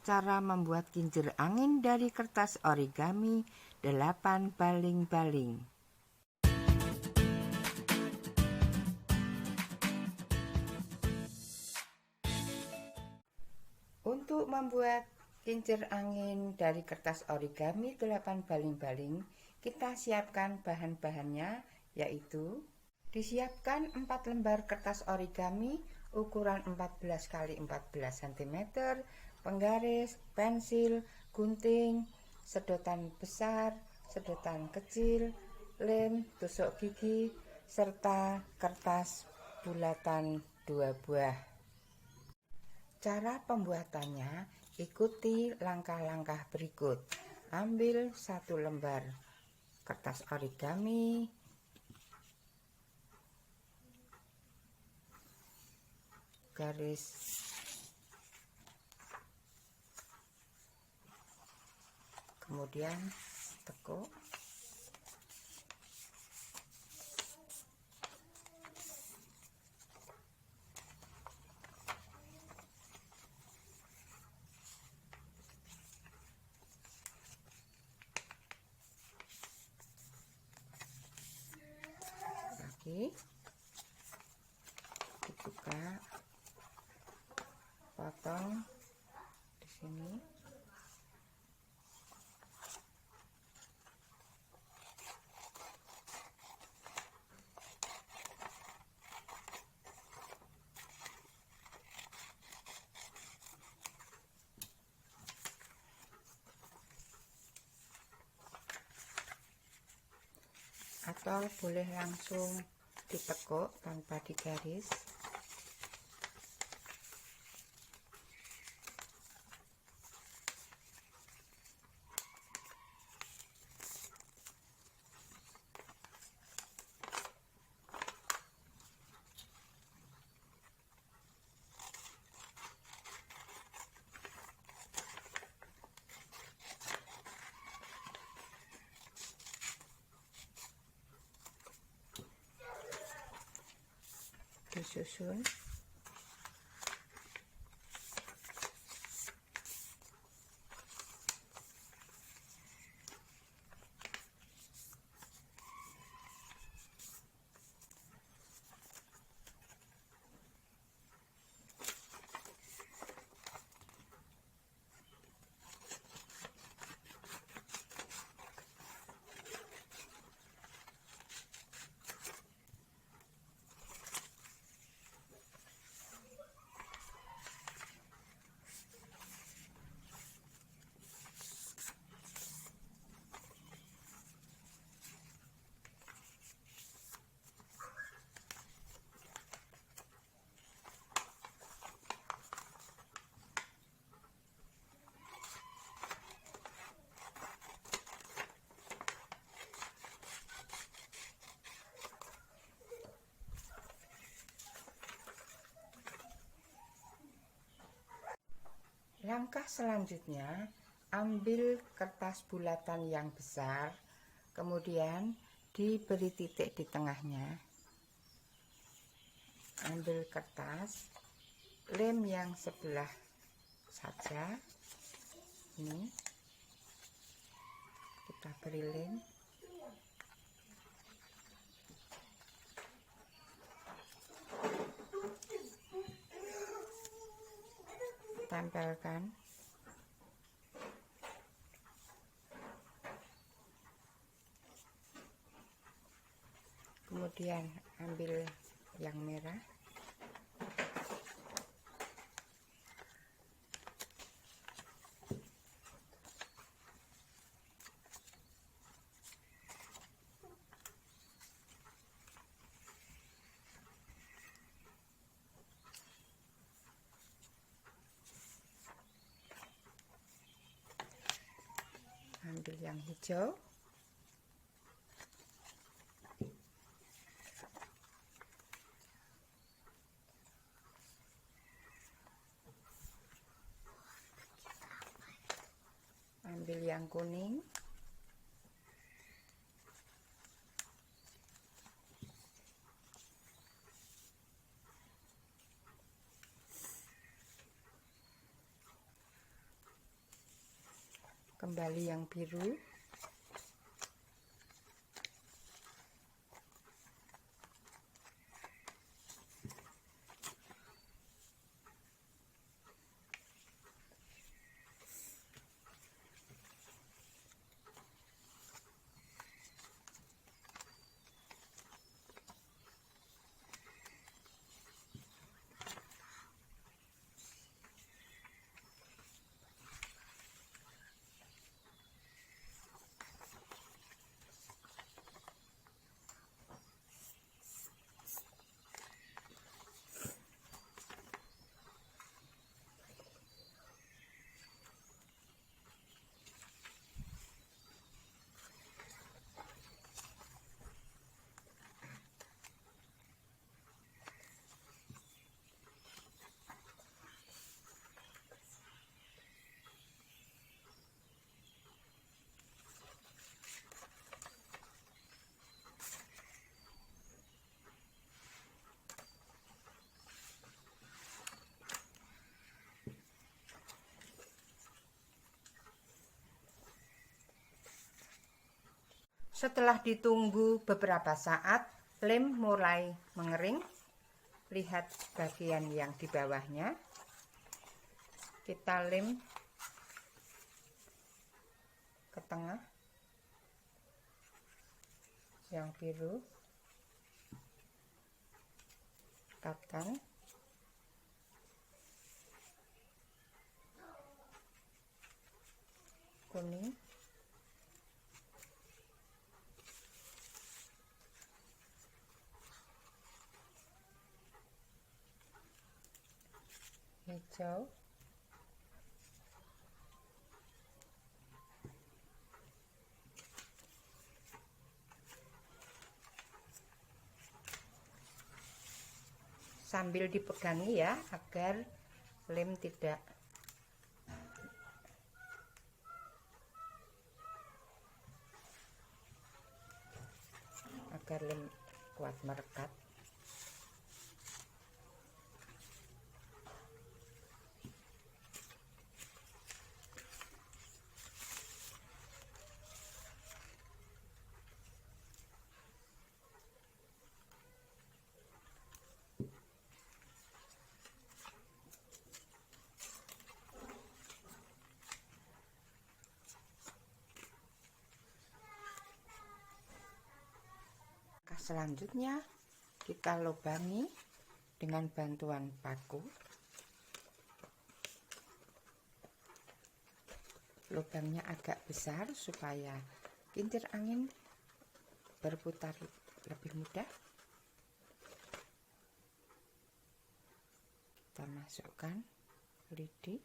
Cara membuat kincir angin dari kertas origami 8 baling-baling. Untuk membuat kincir angin dari kertas origami 8 baling-baling, kita siapkan bahan-bahannya, yaitu disiapkan 4 lembar kertas origami ukuran 14 x 14 cm, penggaris, pensil, gunting, sedotan besar, sedotan kecil, lem, tusuk gigi, serta kertas bulatan 2 buah. Cara pembuatannya, ikuti langkah-langkah berikut. Ambil 1 lembar kertas origami, garis kemudian tekuk, lagi dibuka, potong di sini, atau boleh langsung ditekuk tanpa digaris. Disusun Langkah selanjutnya, ambil kertas bulatan yang besar, kemudian diberi titik di tengahnya. Ambil kertas, lem yang sebelah saja. Ini kita beri lem. Tempelkan. Kemudian ambil yang merah. Ambil yang hijau. Ambil yang kuning. kembali yang biru. Setelah ditunggu beberapa saat, lem mulai mengering. Lihat bagian yang di bawahnya. Kita lem ke tengah. Yang biru. Dekatkan. Kuning. Hijau, sambil dipegangi ya agar lem tidak kuat merekat. Selanjutnya kita lubangi dengan bantuan paku. Lubangnya agak besar supaya kincir angin berputar lebih mudah. Kita masukkan lidi.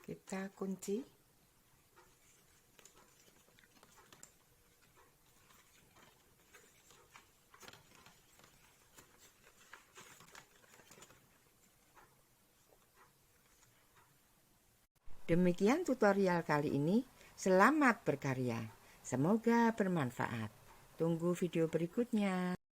Kita kunci. Demikian tutorial kali ini. Selamat berkarya. Semoga bermanfaat. Tunggu video berikutnya.